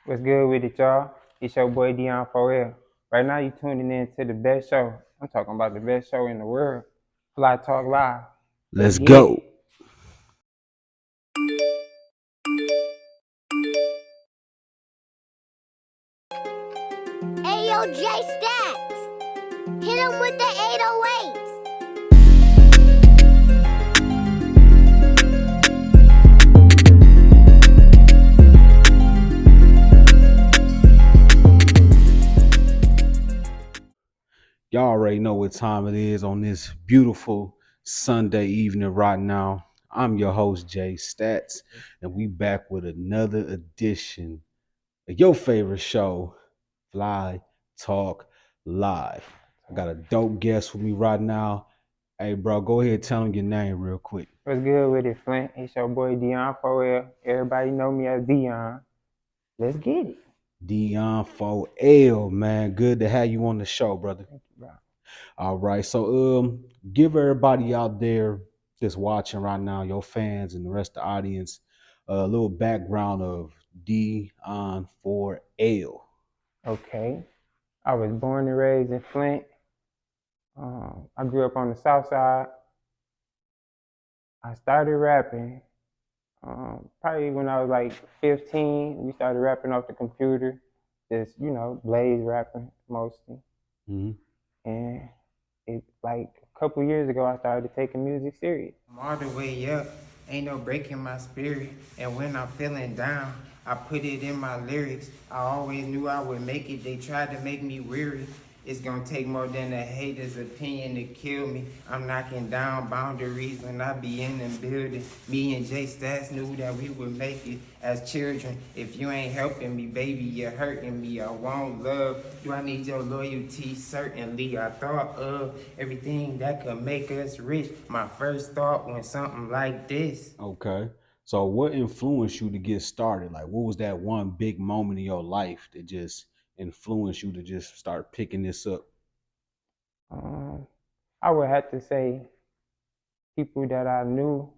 What's good with it, y'all? It's your boy Deon for real. Right now, you tuning in to the best show. I'm talking about the best show in the world. FLI TALK Live. Let's Let's get it. go. Ayo, J Stacks. Hit him with the 808s. Y'all already know what time it is on this beautiful Sunday evening right now. I'm your host, Jay Stats, and we back with another edition of your favorite show, Fly Talk Live. I got a dope guest with me right now. Hey, bro, go ahead and tell him your name real quick. What's good with it, Flint? It's your boy Deon for real. Everybody know me as Deon. Let's get it. Deon 4L, man. Good to have you on the show, brother. Thank you, bro. All right. So give everybody out there that's watching right now, your fans and the rest of the audience, a little background of Deon 4L. Okay. I was born and raised in Flint. I grew up on the south side. I started rapping probably when I was like 15. We started rapping off the computer. Just, blaze rapping mostly. Mm-hmm. And it like a couple years ago I started taking music serious. I'm all the way up, ain't no breaking my spirit. And when I'm feeling down, I put it in my lyrics. I always knew I would make it. They tried to make me weary. It's gonna take more than a hater's opinion to kill me. I'm knocking down boundaries when I be in the building. Me and Jay Stats knew that we would make it as children. If you ain't helping me, baby, you're hurting me. I want love. Do I need your loyalty? Certainly. I thought of everything that could make us rich. My first thought when something like this. Okay. So what influenced you to get started? Like, what was that one big moment in your life that just influenced you to just start picking this up? Um, I would have to say people that I knew,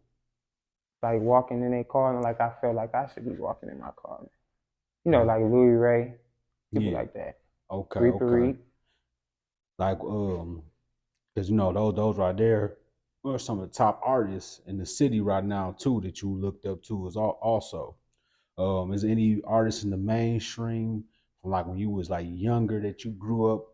like walking in their car, and like I felt like I should be walking in my car. Like Louis Ray, people Yeah. like that. Okay. Reaper Okay. Reek. Like because those right there are some of the top artists in the city right now too that you looked up to as also. Is there any artists in the mainstream from like when you was like younger that you grew up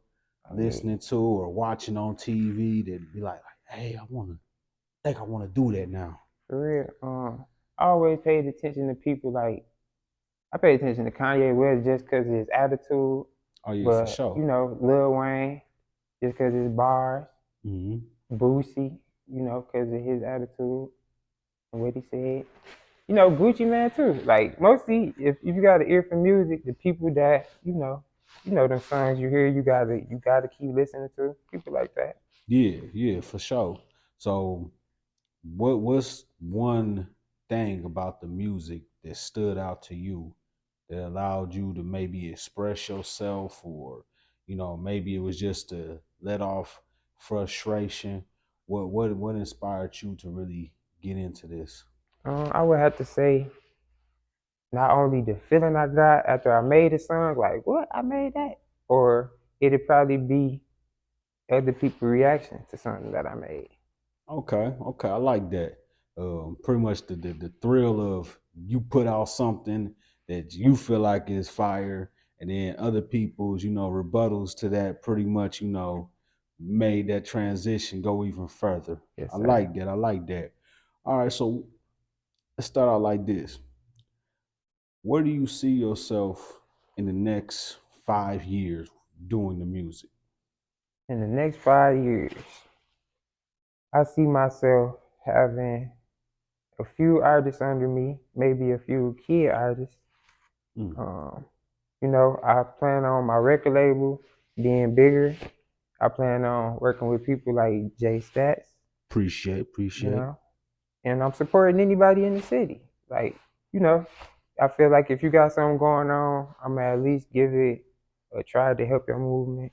listening to or watching on TV that be like, hey, I wanna do that now. For real. I always paid attention to people like I paid attention to Kanye West just because of his attitude, Oh yeah, for but sure. Lil Wayne just because his bars, Mm-hmm. Boosie, because of his attitude and what he said. Gucci Man too. Like mostly, if you got an ear for music, the people that them songs you hear, you gotta keep listening to people like that. Yeah, for sure. So what's one thing about the music that stood out to you that allowed you to maybe express yourself, or maybe it was just to let off frustration? What inspired you to really get into this? I would have to say not only the feeling I got after I made a song, like what I made that, or it'd probably be other people's reaction to something that I made. Okay, I like that. Pretty much the thrill of you put out something that you feel like is fire, and then other people's rebuttals to that pretty much made that transition go even further. Yes, I sir. like that. I like that. All right, so let's start out like this. Where do you see yourself in the next 5 years doing the music? In the next 5 years, I see myself having a few artists under me, maybe a few kid artists. Mm, Um, I plan on my record label being bigger. I plan on working with people like Jay Stats, appreciate, you appreciate. know, and I'm supporting anybody in the city. Like, you know, I feel like if you got something going on, I'm gonna at least give it a try to help your movement,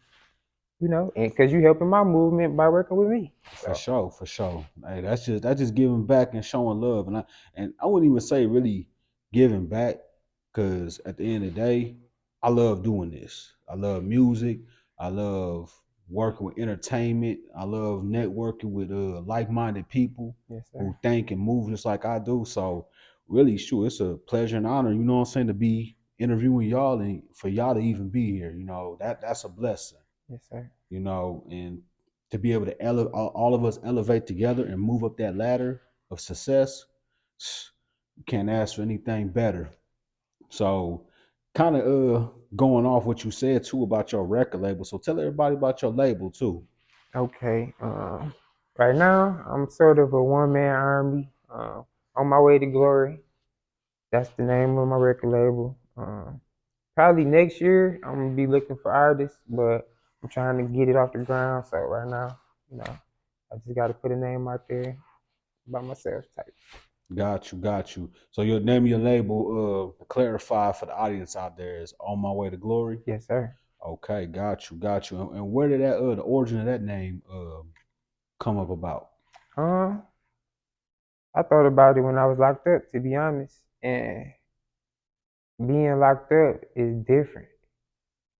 and because you helping my movement by working with me. For So, sure, for sure. Hey, that's just giving back and showing love, and I wouldn't even say really giving back, because at the end of the day, I love doing this. I love music. I love working with entertainment. I love networking with like-minded people Yes, who sir. think and move just like I do. So really, sure, it's a pleasure and honor, you know what I'm saying, to be interviewing y'all and for y'all to even be here. You know, that's a blessing, Yes, sir. you know, and to be able to all of us elevate together and move up that ladder of success, you can't ask for anything better. So, kind of going off what you said too about your record label. So tell everybody about your label too. Okay. Right now, I'm sort of a one-man army. On my way to glory. That's the name of my record label. Probably next year, I'm gonna be looking for artists, but I'm trying to get it off the ground. So right now, you know, I just got to put a name out there by myself type. Got you, got you. So your name of your label, to clarify for the audience out there, is On My Way to Glory. Yes, sir. Okay, got you, got you. And where did that the origin of that name come up about? Um, I thought about it when I was locked up, to be honest, and being locked up is different.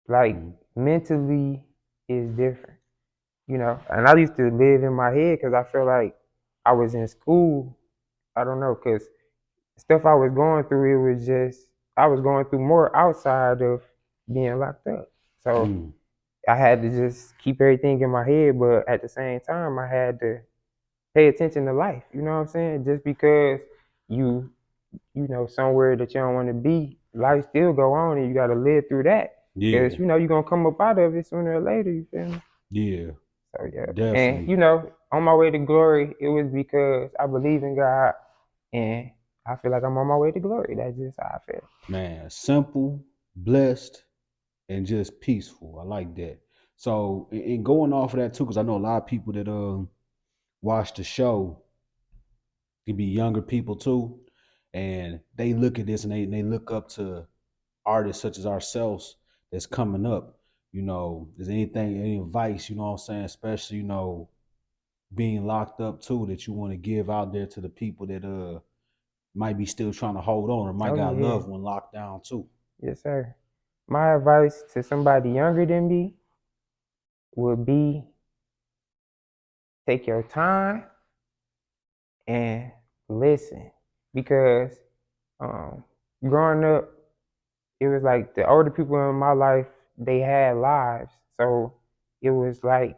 Like Mm, mentally is different, you know. And I used to live in my head because I feel like I was in school. I don't know, because stuff I was going through, it was just I was going through more outside of being locked up. So mm, I had to just keep everything in my head, but at the same time, I had to pay attention to life. You know what I'm saying? Just because you you know somewhere that you don't want to be, life still go on, and you got to live through that. Because yeah, you know you're gonna come up out of it sooner or later. You feel me? yeah, So yeah, and definitely. you know, on my way to glory, it was because I believe in God, and I feel like I'm on my way to glory. That's just how I feel. Man, simple, blessed, and just peaceful. I like that. So, and going off of that too, because I know a lot of people that watch the show can be younger people too, and they look at this and they look up to artists such as ourselves that's coming up. You know, is anything, any advice, you know what I'm saying, especially, you know, being locked up too, that you want to give out there to the people that might be still trying to hold on or might Oh got a yeah, loved one locked down too. yes sir. My advice to somebody younger than me would be take your time and listen, because um, growing up, it was like the older people in my life, they had lives, so it was like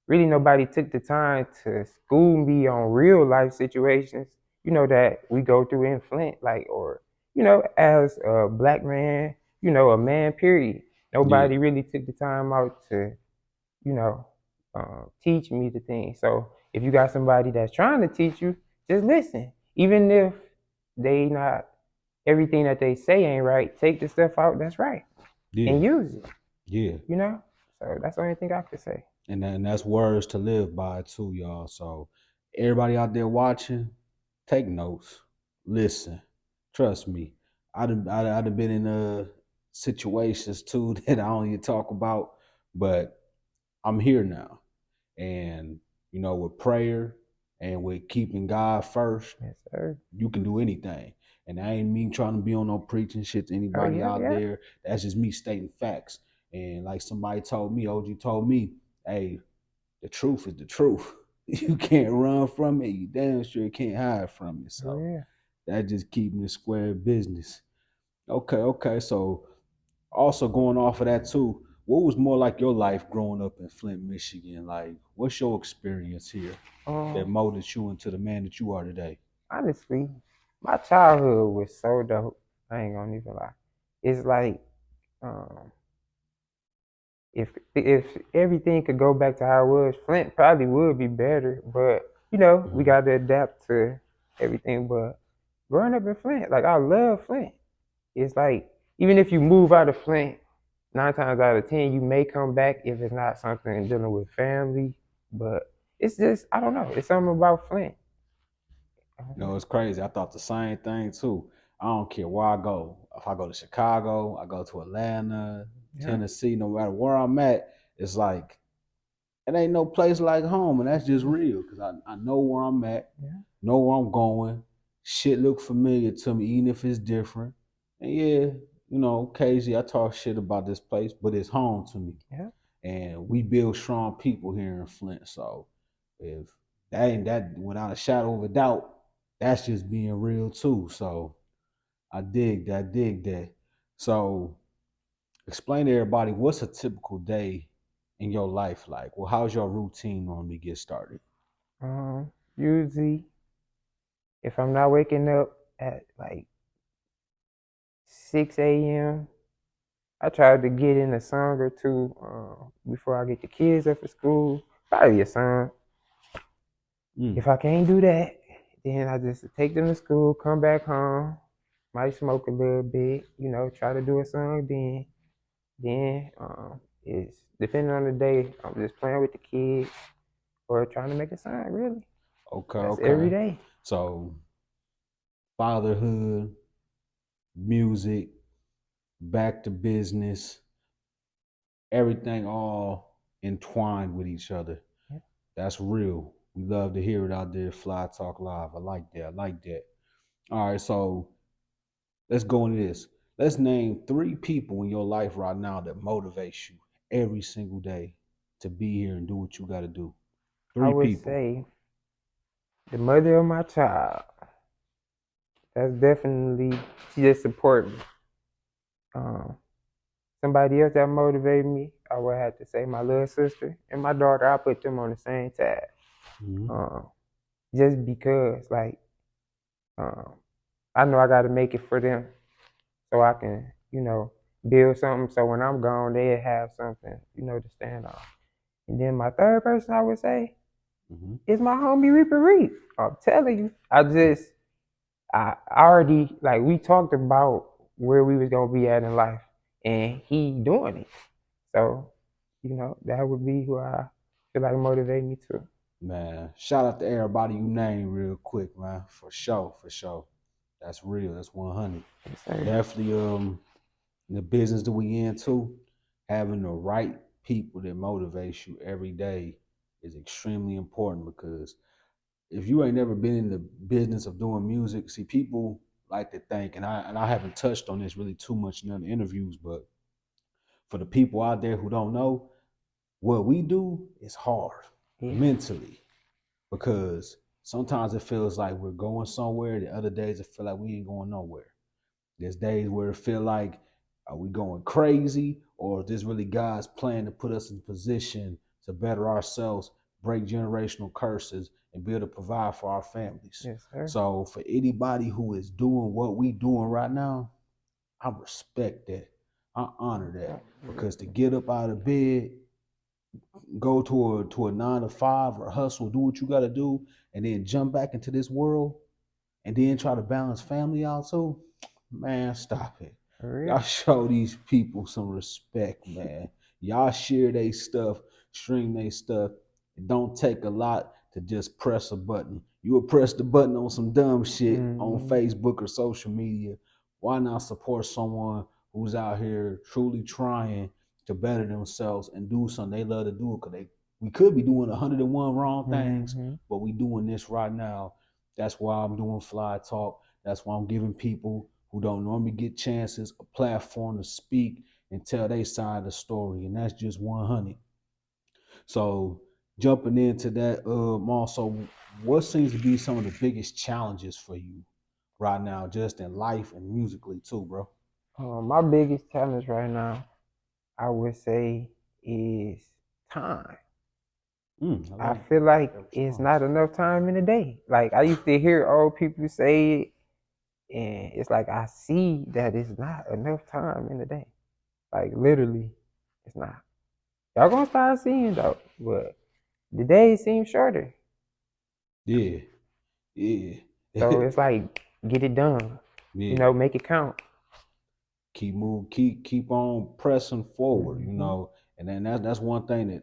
really nobody took the time to school me on real life situations, you know, that we go through in Flint, like, or, you know, as a black man, you know, a man, period. Yeah, Nobody really took the time out to, you know, teach me the things. So if you got somebody that's trying to teach you, just listen. Even if they not, everything that they say ain't right, take the stuff out that's right and yeah, use it, yeah. you know? So that's the only thing I could say. And that's words to live by too, y'all. So everybody out there watching, take notes, listen, trust me. I'd have been in situations too that I don't even talk about, but I'm here now. And you know, with prayer and with keeping God first, Yes, sir. you can do anything. And I ain't me trying to be on no preaching shit to Oh, anybody yeah, out yeah. there. That's just me stating facts. And like somebody told me, OG told me, hey, the truth is the truth. You can't run from it. You damn sure can't hide from it. Oh, So yeah. that just keeping it square business. Okay, okay. So also going off of that too, what was more like your life growing up in Flint, Michigan? Like, what's your experience here that Um, molded you into the man that you are today? Honestly, my childhood was so dope. I ain't gonna even lie. It's like, um, if everything could go back to how it was, Flint probably would be better. But you know, we Mhm. got to adapt to everything. But growing up in Flint, like I love Flint. It's like even if you move out of Flint, 9 times out of 10 you may come back if it's not something dealing with family. But it's just I don't know. It's something about Flint. I don't You know, know. it's crazy. I thought the same thing too. I don't care where I go. If I go to Chicago, I go to Atlanta, Yeah, Tennessee, no matter where I'm at, it's like it ain't no place like home, and that's just real because I know where I'm at, yeah, know where I'm going. Shit look familiar to me, even if it's different. And yeah, you know, occasionally I talk shit about this place, but it's home to me. Yeah. And we build strong people here in Flint. So if that ain't that without a shadow of a doubt, that's just being real too. So I dig that, dig that. So explain to everybody what's a typical day in your life like. Well, how's your routine normally get started? Usually, if I'm not waking up at like 6 a.m., I try to get in a song or two before I get the kids up for school. Probably a song. Mm, If I can't do that, then I just take them to school, come back home, might smoke a little bit, try to do a song. Then it's depending on the day. I'm just playing with the kids or trying to make a song. Really, okay, that's every okay. day. So fatherhood, music, back to business, everything all entwined with each other. Yeah. That's real. We love to hear it out there. Fly Talk Live. I like that. I like that. All right, so let's go into this. Let's name 3 people in your life right now that motivates you every single day to be here and do what you got to do. I Three would people. say the mother of my child. That's definitely she just support me. Um, Somebody else that motivated me, I would have to say my little sister and my daughter. I put them on the same tab. Mm-hmm. Um, just because, like, um, I know I got to make it for them, so I can, build something. So when I'm gone, they have something, to stand on. And then my third person, I would say, Mm-hmm. is my homie Reaper Reap. I'm telling you, I already like we talked about where we was gonna be at in life, and he doing it. So, that would be who I feel like motivate me to. Man, shout out to everybody you name real quick, man. For sure, for sure. That's real. That's 100. Yes, sir. Definitely in the business that we in too, having the right people that motivates you every day is extremely important because if you ain't never been in the business of doing music, see people like to think, and I haven't touched on this really too much in other interviews, but for the people out there who don't know, what we do is hard Yeah. mentally because sometimes it feels like we're going somewhere. The other days it feel like we ain't going nowhere. There's days where it feel like are we going crazy or is this really God's plan to put us in position to better ourselves, break generational curses, and be able to provide for our families. Yes, sir. So for anybody who is doing what we doing right now, I respect that. I honor that because to get up out of bed, go to a 9 to 5 or hustle, do what you got to do, and then jump back into this world and then try to balance family out too, man, stop it. For Y'all real. show these people some respect, man. Y'all share their stuff, stream their stuff. It don't take a lot to just press a button. You will press the button on some dumb shit on Mm-hmm. Facebook or social media. Why not support someone who's out here truly trying to better themselves and do something they love to do? Because we could be doing 101 wrong things, Mm-hmm. but we doing this right now. That's why I'm doing Fly Talk. That's why I'm giving people who don't normally get chances a platform to speak and tell their side of the story. And that's just 100. So jumping into that, also, what seems to be some of the biggest challenges for you right now, just in life and musically too, bro? My biggest challenge right now, I would say, is time. I I like feel like that it's response. not enough time in the day. Like I used to hear old people say it, and it's like I see that it's not enough time in the day. Like literally, it's not. Y'all gonna start seeing though, but the days seem shorter. Yeah, yeah, So it's like get it done. yeah. Make it count. Keep moving, keep on pressing forward, Mm-hmm. and then that's one thing that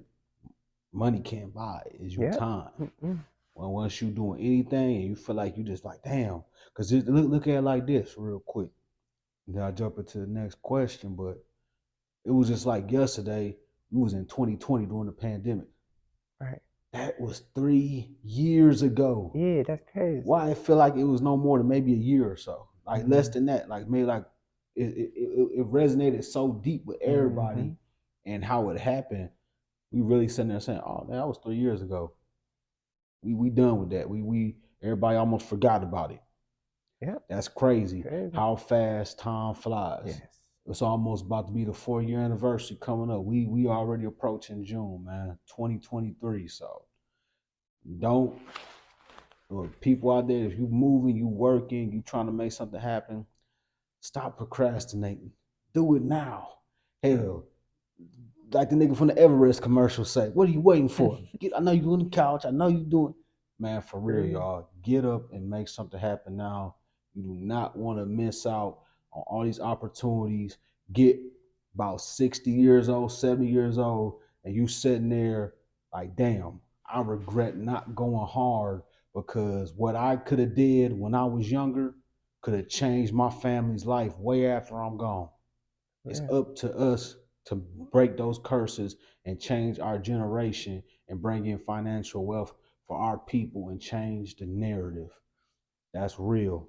money can't buy is your Yep. time. Mm-mm. Well, once you doing anything and you feel like you just like damn, because look at it like this real quick. And then I jump into the next question, but it was just like yesterday. We was in 2020 during the pandemic. Right. That was 3 years ago. Yeah, that's crazy. Why it feel like it was no more than maybe a year or so, like less Mm-hmm. than that, like maybe like it resonated so deep with everybody and how it happened. We really sitting there saying, "Oh, man, that was 3 years ago. We done with that. We everybody almost forgot about it." Yep. That's crazy. Crazy. How fast time flies. Yes. It's almost about to be the 4-year anniversary coming up. We already approaching June, man, 2023. So don't people out there, if you moving, you working, you trying to make something happen, stop procrastinating. Do it now. Hell, like the nigga from the Everest commercial say, what are you waiting for? I know you on the couch. I know you doing. Man, for real, y'all. Get up and make something happen now. You do not want to miss out on all these opportunities. Get about 60 years old, 70 years old, and you sitting there like, damn, I regret not going hard because what I could have did when I was younger could have changed my family's life way after I'm gone. It's up to us to break those curses and change our generation and bring in financial wealth for our people and change the narrative. That's real.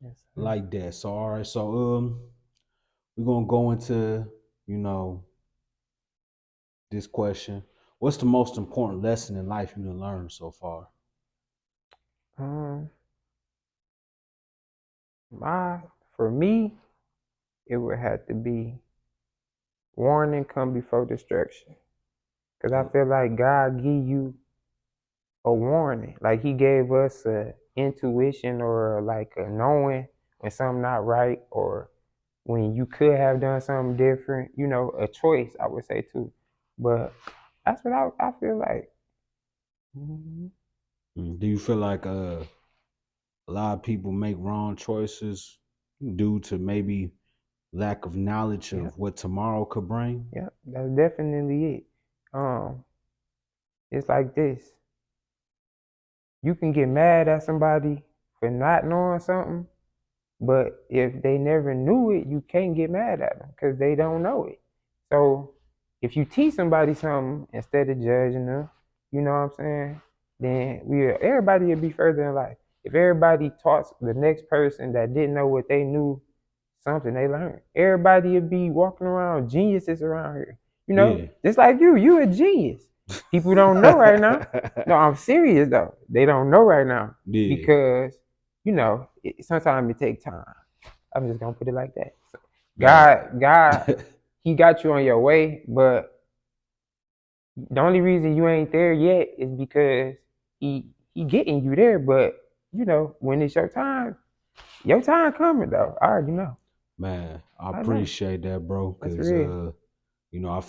Yes, Like that. So all right, so we're gonna go into, this question. What's the most important lesson in life you done learned so far? For me, it would have to be warning come before destruction. Because I feel like God give you a warning. Like he gave us a intuition or like a knowing when something not right or when you could have done something different, a choice, I would say too. But that's what I feel like. Do you feel like a lot of people make wrong choices due to maybe lack of knowledge of what tomorrow could bring? Yeah, that's definitely it. It's like this. You can get mad at somebody for not knowing something, but if they never knew it, you can't get mad at them because they don't know it. So if you teach somebody something instead of judging them, you know what I'm saying? Then everybody would be further in life. If everybody taught the next person that didn't know what they knew something they learned, everybody would be walking around geniuses around here. Just like you a genius. People don't know right now. No, I'm serious though. They don't know right now because sometimes it takes time. I'm just gonna put it like that. So God, He got you on your way, but the only reason you ain't there yet is because He getting you there. But when it's your time coming though. I already know. Man, I appreciate that, bro. Because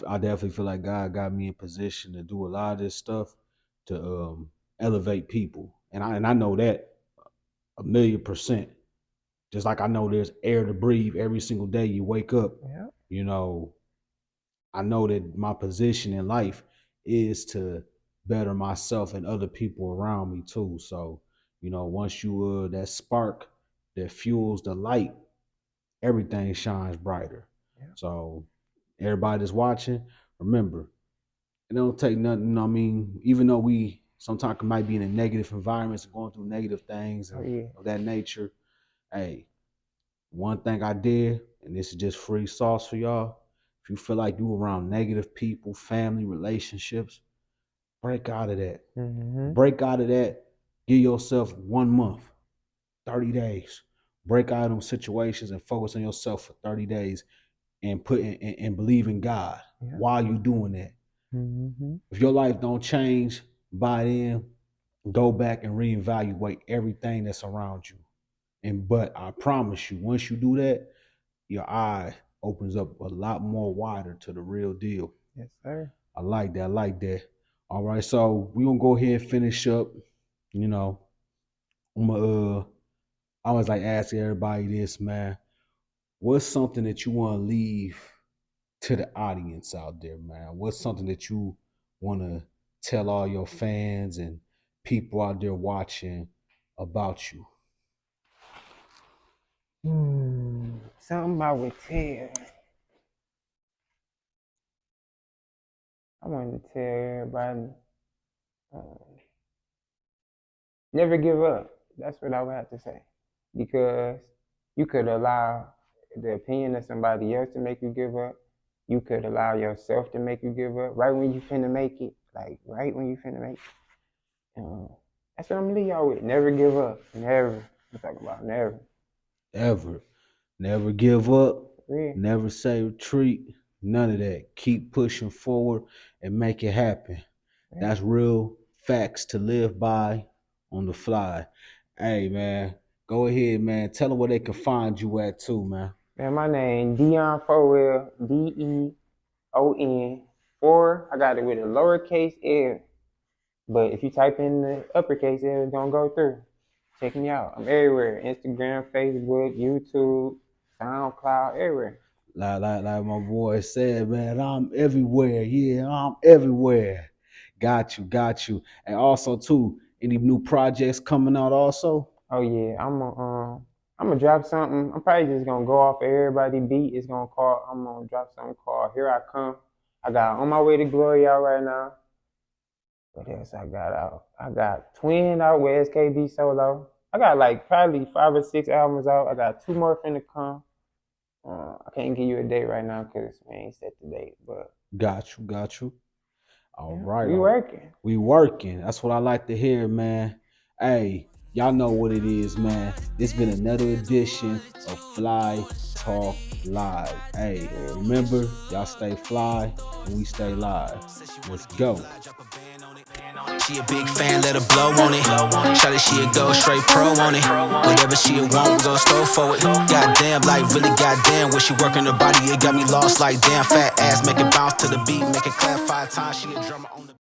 I definitely feel like God got me in position to do a lot of this stuff to elevate people, and I know that 1,000,000%. Just like I know there's air to breathe every single day you wake up. Yeah. I know that my position in life is to better myself and other people around me too. So, once you that spark that fuels the light, everything shines brighter. Yeah. So everybody that's watching, remember, it don't take nothing. I mean, even though we sometimes might be in a negative environments and going through negative things of that nature, hey, one thing I did, and this is just free sauce for y'all. If you feel like you around negative people, family, relationships, break out of that. Break out of that. Give yourself 1 month, 30 days. Break out of them situations and focus on yourself for 30 days and put in and believe in God while you doing that. If your life don't change by then, go back and reevaluate everything that's around you. But I promise you, once you do that, your eye opens up a lot more wider to the real deal. Yes, sir. I like that. I like that. All right, so we're gonna go ahead and finish up. I'm I always like asking everybody this, man. What's something that you want to leave to the audience out there, man? What's something that you want to tell all your fans and people out there watching about you? Something I would tell. I wanted to tell everybody, never give up. That's what I would have to say. Because you could allow the opinion of somebody else to make you give up. You could allow yourself to make you give up right when you finna make it. Like right when you finna make it. That's what I'm gonna leave y'all with. Never give up. Never. I'm talking about never. Ever. Never give up. Real. Never say retreat. None of that. Keep pushing forward and make it happen. That's real facts to live by on the fly. Hey, man, go ahead, man. Tell them where they can find you at, too, man. Man, my name Deon Forwell, Deon. 4. I got it with a lowercase L. But if you type in the uppercase L, it's gonna go through. Check me out. I'm everywhere. Instagram, Facebook, YouTube, SoundCloud, everywhere. Like my boy said, man, I'm everywhere. Yeah, I'm everywhere. Got you. And also, too, any new projects coming out also? Oh yeah, I'm gonna drop something. I'm probably just gonna go off of everybody beat. I'm gonna drop something called Here I Come. I got On My Way to Glory out right now. What else I got out? I got Twin out with SKB solo. I got like probably 5 or 6 albums out. I got 2 more finna come. I can't give you a date right now because we ain't set the date, but Got you. All right. we working. We working. That's what I like to hear, man. Hey, y'all know what it is, man. It's been another edition of Fly Talk Live. Hey, remember, y'all stay fly and we stay live. Let's go. She a big fan, let her blow on it. Shawty, she a go straight pro on it. Whatever she a want, we gon' go for it. Goddamn, like really goddamn, when she working her body, it got me lost like damn. Fat ass, make it bounce to the beat, make it clap 5 times. She a drummer on the